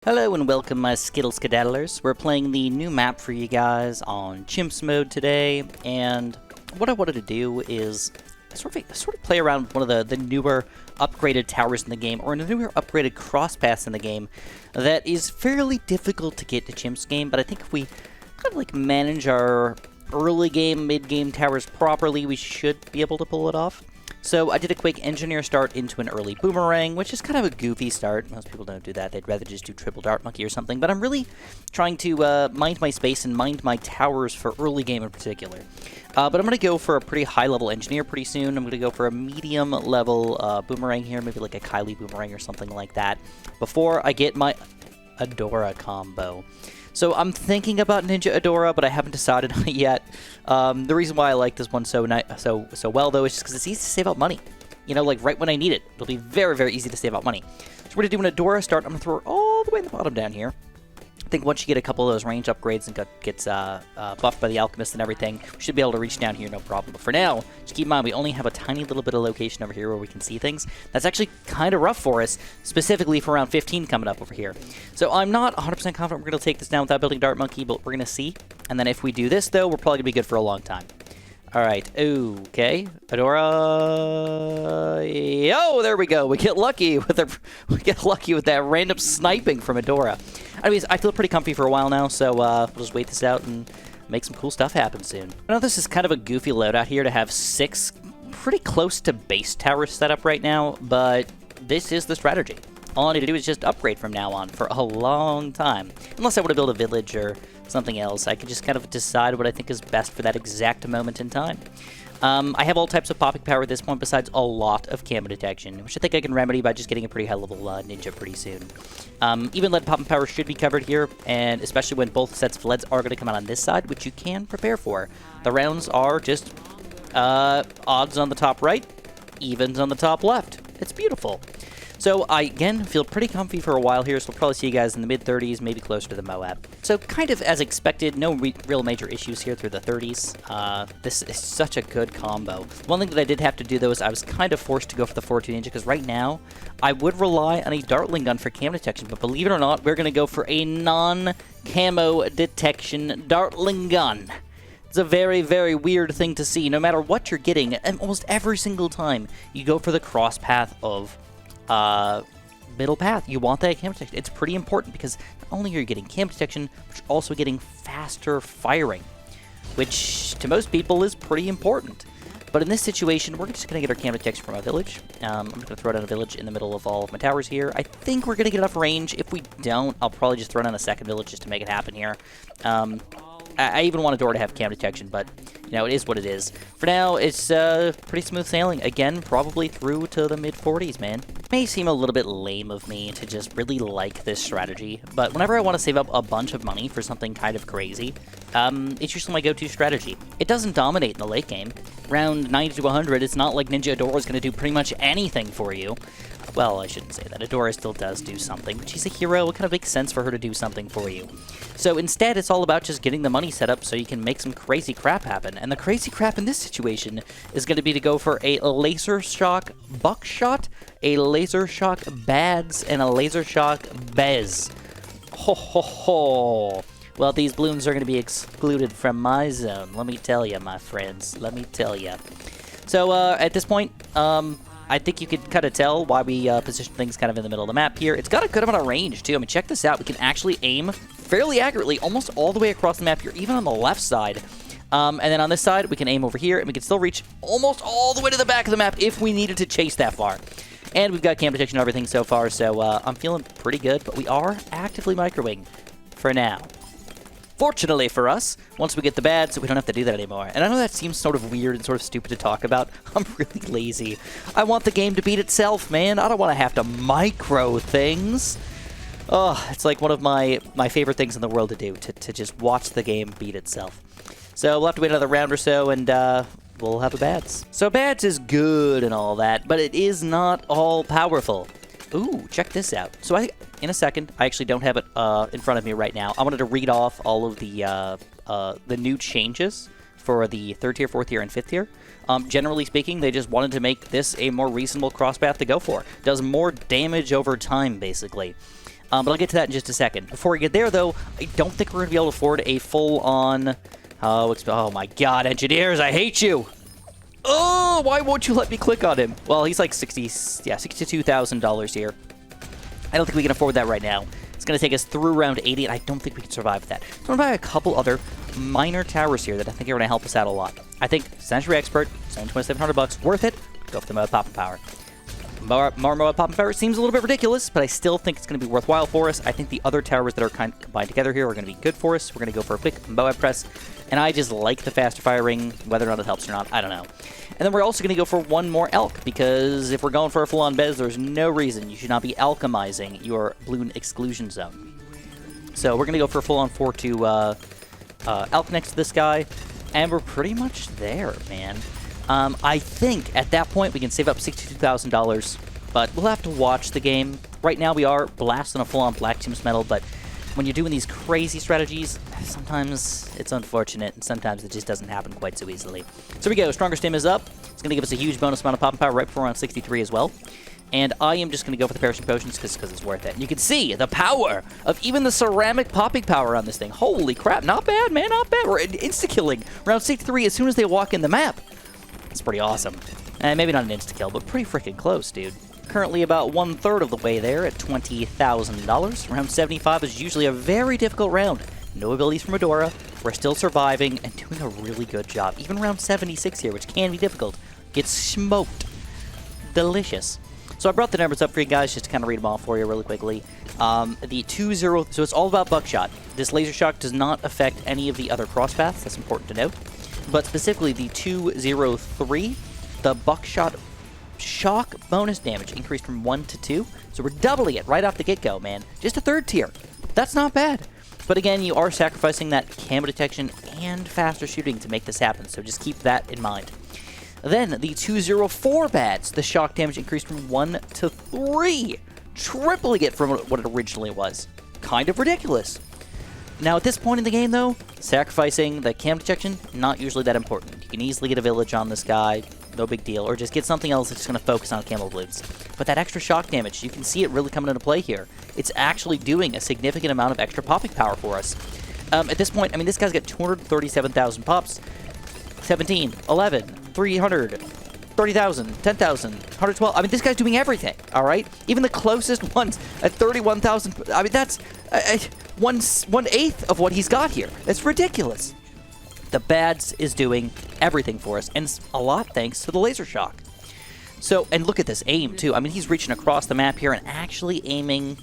Hello and welcome, my Skittle Skedaddlers. We're playing the new map for you guys on Chimps mode today, and what I wanted to do is sort of play around with one of the newer upgraded towers in the game, or a newer upgraded cross paths in the game that is fairly difficult to get to Chimps game, but I think if we kind of like manage our early game, mid game towers properly, we should be able to pull it off. So I did a quick engineer start into an early boomerang, which is kind of a goofy start. Most people don't do that. They'd rather just do triple dart monkey or something. But I'm really trying to mind my space and mind my towers for early game in particular. But I'm going to go for a pretty high-level engineer pretty soon. I'm going to go for a medium-level boomerang here, maybe like a Kylie boomerang or something like that, before I get my Adora combo. So I'm thinking about Ninja Adora, but I haven't decided on it yet. The reason why I like this one so well, though, is just because it's easy to save out money. You know, like right when I need it. It'll be very, very easy to save out money. So we're going to do an Adora start. I'm going to throw her all the way in the bottom down here. I think once you get a couple of those range upgrades and gets buffed by the Alchemist and everything, we should be able to reach down here no problem. But for now, just keep in mind, we only have a tiny little bit of location over here where we can see things. That's actually kind of rough for us, specifically for round 15 coming up over here. So I'm not 100% confident we're going to take this down without building Dart Monkey, but we're going to see. And then if we do this, though, we're probably going to be good for a long time. All right, okay, Adora. Oh, there we go. We get lucky with that random sniping from Adora. Anyways, I feel pretty comfy for a while now, so we'll just wait this out and make some cool stuff happen soon. I know this is kind of a goofy loadout here to have 6 pretty close to base towers set up right now, but this is the strategy. All I need to do is just upgrade from now on for a long time. Unless I want to build a village or something else, I can just kind of decide what I think is best for that exact moment in time. I have all types of popping power at this point besides a lot of camo detection, which I think I can remedy by just getting a pretty high-level ninja pretty soon. Even lead popping power should be covered here, and especially when both sets of leads are going to come out on this side, which you can prepare for. The rounds are just odds on the top right, evens on the top left. It's beautiful. So I, again, feel pretty comfy for a while here, so we'll probably see you guys in the mid-30s, maybe closer to the Moab. So kind of as expected, no real major issues here through the 30s. This is such a good combo. One thing that I did have to do, though, is I was kind of forced to go for the 4-2 Ninja, because right now, I would rely on a Dartling gun for camo detection, but believe it or not, we're going to go for a non-camo detection Dartling gun. It's a very, very weird thing to see. No matter what you're getting, and almost every single time, you go for the cross path of middle path. You want that camo detection. It's pretty important because not only are you getting camo detection, but you're also getting faster firing, which to most people is pretty important. But in this situation, we're just going to get our camo detection from a village. I'm just going to throw down a village in the middle of all of my towers here. I think we're going to get enough range. If we don't, I'll probably just throw down a second village just to make it happen here. I even want Adora to have camo detection, but, you know, it is what it is. For now, it's pretty smooth sailing. Again, probably through to the mid-40s, man. It may seem a little bit lame of me to just really like this strategy, but whenever I want to save up a bunch of money for something kind of crazy, it's usually my go-to strategy. It doesn't dominate in the late game. Round 90 to 100, it's not like Ninja Adora is going to do pretty much anything for you. Well, I shouldn't say that. Adora still does do something, but she's a hero. It kind of makes sense for her to do something for you. So instead, it's all about just getting the money set up so you can make some crazy crap happen. And the crazy crap in this situation is going to be to go for a laser shock buckshot, a laser shock BADS, and a laser shock BEZ. Ho ho ho! Well, these Bloons are going to be excluded from my zone. Let me tell you, my friends. Let me tell you. So at this point, I think you could kind of tell why we position things kind of in the middle of the map here. It's got a good amount of range, too. I mean, check this out. We can actually aim fairly accurately almost all the way across the map here, even on the left side. And then on this side, we can aim over here, and we can still reach almost all the way to the back of the map if we needed to chase that far. And we've got camo detection and everything so far, so I'm feeling pretty good. But we are actively microwing for now. Fortunately for us, once we get the bad, so we don't have to do that anymore. And I know that seems sort of weird and sort of stupid to talk about. I'm really lazy. I want the game to beat itself, man. I don't want to have to micro things. Oh, it's like one of my favorite things in the world to do, to just watch the game beat itself. So we'll have to wait another round or so, and we'll have a BADS. So BADS is good and all that, but it is not all powerful. Ooh, check this out. So in a second, I actually don't have it in front of me right now. I wanted to read off all of the new changes for the 3rd tier, 4th tier, and 5th tier. Generally speaking, they just wanted to make this a more reasonable cross path to go for. Does more damage over time, basically. But I'll get to that in just a second. Before we get there, though, I don't think we're going to be able to afford a full-on... oh my god, engineers, I hate you! Oh, why won't you let me click on him? Well, he's like $62,000 here. I don't think we can afford that right now. It's going to take us through round 80, and I don't think we can survive that. So I'm going to buy a couple other minor towers here that I think are going to help us out a lot. I think Century Expert, $2,700, worth it. Go for the Mode Popping Power. More Mode Popping Power seems a little bit ridiculous, but I still think it's going to be worthwhile for us. I think the other towers that are kind of combined together here are going to be good for us. We're going to go for a quick Moab Press, and I just like the faster firing, whether or not it helps or not, I don't know. And then we're also going to go for one more Elk, because if we're going for a full-on BEZ, there's no reason you should not be alchemizing your Bloon Exclusion Zone. So we're going to go for a full-on 4-2 Elk next to this guy, and we're pretty much there, man. I think at that point we can save up $62,000, but we'll have to watch the game. Right now we are blasting a full-on Black Chimps medal, but when you're doing these crazy strategies, sometimes it's unfortunate, and sometimes it just doesn't happen quite so easily. So here we go, Stronger Stim is up. It's going to give us a huge bonus amount of popping power right before round 63 as well. And I am just going to go for the Perishing Potions because it's worth it. And you can see the power of even the ceramic popping power on this thing. Holy crap, not bad, man, not bad. We're insta-killing round 63 as soon as they walk in the map. It's pretty awesome. And maybe not an insta-kill, but pretty freaking close, dude. Currently about 1/3 of the way there at $20,000. Round 75 is usually a very difficult round. No abilities from Medora. We're still surviving and doing a really good job. Even round 76 here, which can be difficult, gets smoked. Delicious. So I brought the numbers up for you guys just to kind of read them off for you really quickly. The 2-0, so it's all about buckshot. This laser shock does not affect any of the other crosspaths. That's important to note. But specifically the 2-0-3, the buckshot shock bonus damage increased from 1 to 2. So we're doubling it right off the get-go, man. Just a third tier. That's not bad. But again, you are sacrificing that camo detection and faster shooting to make this happen. So just keep that in mind. Then the 2-0-4 bads, the shock damage increased from 1 to 3. Tripling it from what it originally was. Kind of ridiculous. Now, at this point in the game, though, sacrificing the cam detection, not usually that important. You can easily get a village on this guy, no big deal, or just get something else that's going to focus on camo balloons. But that extra shock damage, you can see it really coming into play here. It's actually doing a significant amount of extra popping power for us. At this point, I mean, this guy's got 237,000 pops, 17, 11, 300, 30,000, 10,000, 112. I mean, this guy's doing everything, all right? Even the closest ones at 31,000. I mean, that's 1/8 of what he's got here. That's ridiculous. The BADS is doing everything for us, and a lot thanks to the laser shock. So, and look at this aim, too. I mean, he's reaching across the map here and actually aiming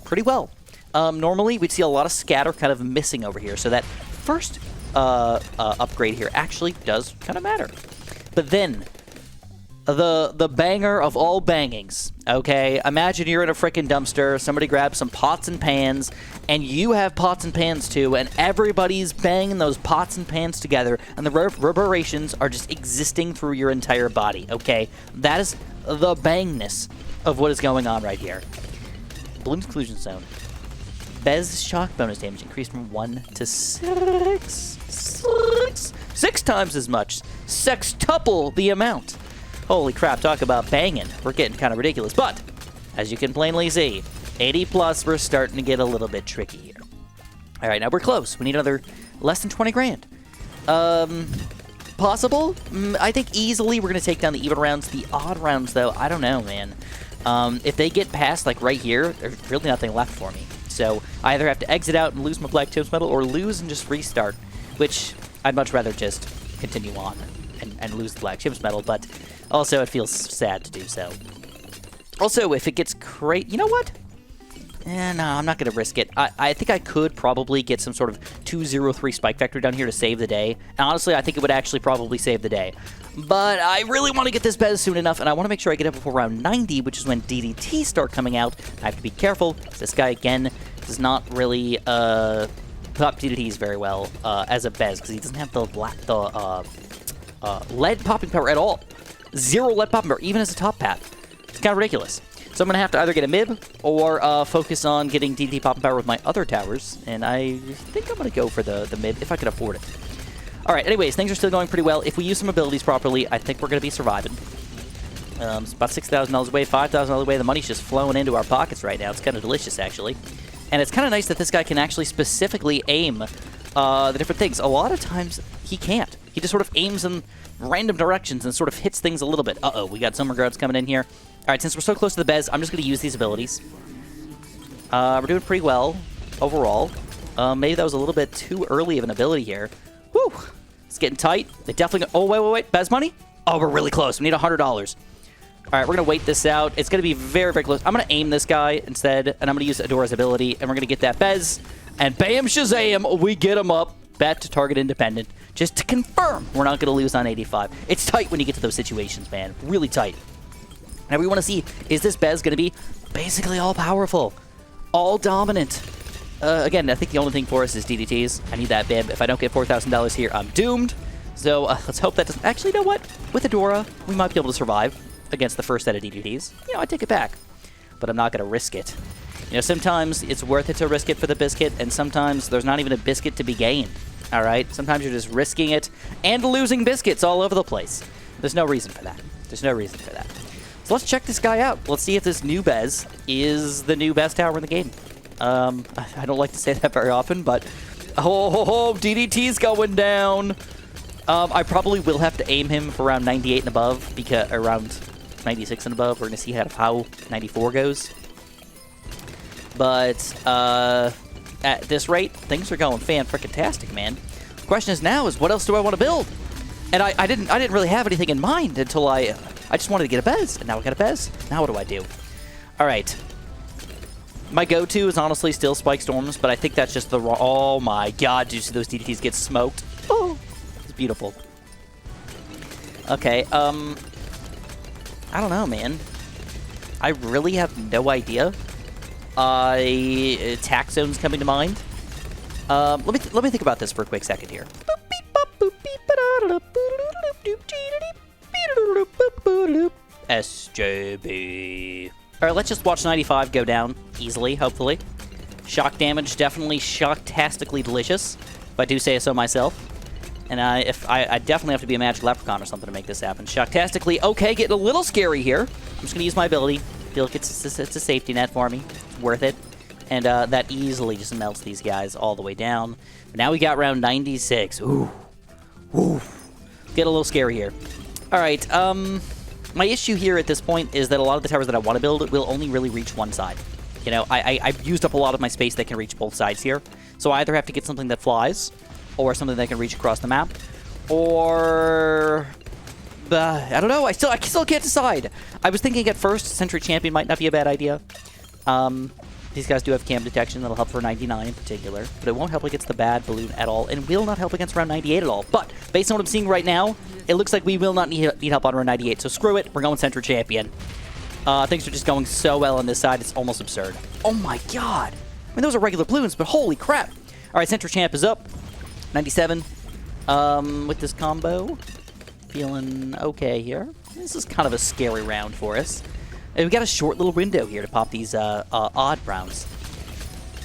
pretty well. Normally, we'd see a lot of scatter kind of missing over here, so that first upgrade here actually does kind of matter. But then, the banger of all bangings, okay? Imagine you're in a frickin' dumpster, somebody grabs some pots and pans, and you have pots and pans too, and everybody's banging those pots and pans together, and the reverberations are just existing through your entire body, okay? That is the bangness of what is going on right here. Bloon Exclusion Zone. BEZ shock bonus damage increased from 1 to 6. 6 times as much. Sextuple the amount. Holy crap, talk about banging. We're getting kind of ridiculous. But, as you can plainly see, 80 plus, we're starting to get a little bit tricky here. All right, now we're close. We need another less than 20 grand. Possible? I think easily we're going to take down the even rounds. The odd rounds, though, I don't know, man. If they get past, like, right here, there's really nothing left for me. So I either have to exit out and lose my Black Chimps medal or lose and just restart, which I'd much rather just continue on and lose the Black Chimps medal, but also it feels sad to do so. Also, if it gets crazy, you know what? No, I'm not going to risk it. I think I could probably get some sort of 2-0-3 spike factor down here to save the day. And honestly, I think it would actually probably save the day. But I really want to get this BEZ soon enough, and I want to make sure I get it before round 90, which is when DDT start coming out. I have to be careful. This guy, again, does not really pop DDTs very well as a BEZ, because he doesn't have the lead popping power at all. 0 lead popping power, even as a top path. It's kind of ridiculous. So I'm going to have to either get a MIB or focus on getting DDT popping power with my other towers, and I think I'm going to go for the MIB if I can afford it. Alright, anyways, things are still going pretty well. If we use some abilities properly, I think we're going to be surviving. It's about $6,000 away, $5,000 away. The money's just flowing into our pockets right now. It's kind of delicious, actually. And it's kind of nice that this guy can actually specifically aim the different things. A lot of times, he can't. He just sort of aims in random directions and sort of hits things a little bit. Uh-oh, we got some regards coming in here. All right, since we're so close to the BEZ, I'm just going to use these abilities. We're doing pretty well overall. Maybe that was a little bit too early of an ability here. Whew! It's getting tight. They definitely... Oh, wait. BEZ money? Oh, we're really close. We need $100. All right, we're going to wait this out. It's going to be very, very close. I'm going to aim this guy instead, and I'm going to use Adora's ability, and we're going to get that BEZ. And bam, shazam, we get him up. Bet to target independent. Just to confirm we're not going to lose on 85. It's tight when you get to those situations, man. Really tight. Now we want to see, is this BEZ going to be basically all-powerful? All-dominant? Again, I think the only thing for us is DDTs. I need that bib. If I don't get $4,000 here, I'm doomed. So let's hope that doesn't... Actually, you know what? With Adora, we might be able to survive against the first set of DDTs. You know, I take it back. But I'm not going to risk it. You know, sometimes it's worth it to risk it for the biscuit, and sometimes there's not even a biscuit to be gained. All right? Sometimes you're just risking it and losing biscuits all over the place. There's no reason for that. There's no reason for that. So let's check this guy out. Let's see if this new BEZ is the new best tower in the game. I don't like to say that very often, but... Oh, DDT's going down. I probably will have to aim him for around 98 and above, because around 96 and above. We're going to see how 94 goes. But at this rate, things are going fan-frickin-tastic, man. The question is now is what else do I want to build? And I didn't really have anything in mind until I just wanted to get a BEZ, and now I got a BEZ. Now what do I do? All right. My go-to is honestly still Spike Storms, but I think that's just the raw... Oh my god, did you see those DDTs get smoked? Oh, it's beautiful. Okay, I don't know, man. I really have no idea. Attack zone's coming to mind. Let me think about this for a quick second here. SJB. Alright, let's just watch 95 go down easily, hopefully. Shock damage, definitely shocktastically delicious, if I do say so myself. And I definitely have to be a magic leprechaun or something to make this happen. Shocktastically, okay, getting a little scary here. I'm just going to use my ability. Feel like it's a safety net for me. It's worth it. And that easily just melts these guys all the way down. But now we got round 96. Ooh. Ooh. Get a little scary here. Alright, my issue here at this point is that a lot of the towers that I want to build will only really reach one side. You know, I've used up a lot of my space that can reach both sides here. So I either have to get something that flies, or something that can reach across the map, or... I don't know, I still can't decide. I was thinking at first Sentry Champion might not be a bad idea. These guys do have cam detection that'll help for 99 in particular, but it won't help against the bad Bloon at all, and will not help against round 98 at all. But based on what I'm seeing right now, it looks like we will not need help on round 98, so screw it, we're going Sentry Champion. Things are just going so well on this side, it's almost absurd. Oh my god! I mean, those are regular Bloons, but holy crap! Alright, Sentry Champ is up. 97. With this combo. Feeling okay here. This is kind of a scary round for us. And we've got a short little window here to pop these odd rounds.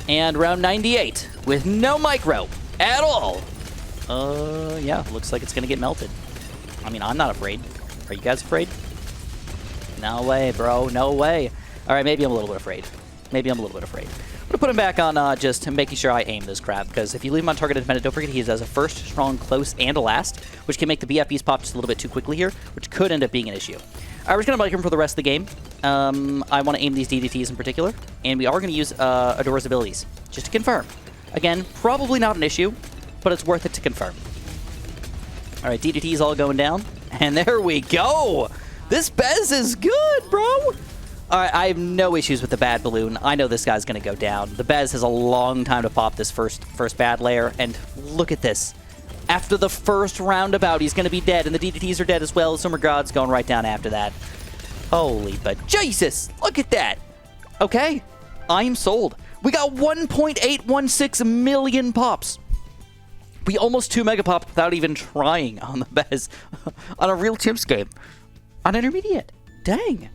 And round 98 with no micro at all. Yeah, looks like it's going to get melted. I mean, I'm not afraid. Are you guys afraid? No way, bro. No way. All right, maybe I'm a little bit afraid. Maybe I'm a little bit afraid. I'm going to put him back on just making sure I aim this crap, because if you leave him on target independent, don't forget he has a first, strong, close, and a last, which can make the BFBs pop just a little bit too quickly here, which could end up being an issue. All right, we're just going to mic him for the rest of the game. I want to aim these DDTs in particular, and we are going to use Adora's abilities, just to confirm. Again, probably not an issue, but it's worth it to confirm. All right, DDT's all going down, and there we go! This BEZ is good, bro! All right, I have no issues with the bad Bloon. I know this guy's going to go down. The BEZ has a long time to pop this first bad layer, and look at this. After the first roundabout, he's going to be dead, and the DDTs are dead as well. Summer God's going right down after that. Holy but Jesus! Look at that! Okay, I am sold. We got 1.816 million pops. We almost 2 mega popped without even trying on the BEZ on a real Chimps game. On intermediate. Dang.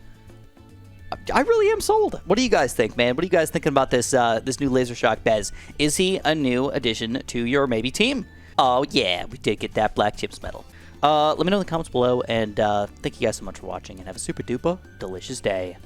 I really am sold. What do you guys think, man? What are you guys thinking about this this new Laser Shock BEZ? Is he a new addition to your maybe team? Oh, yeah, we did get that Black Chimps medal. Let me know in the comments below, and thank you guys so much for watching, and have a super duper delicious day.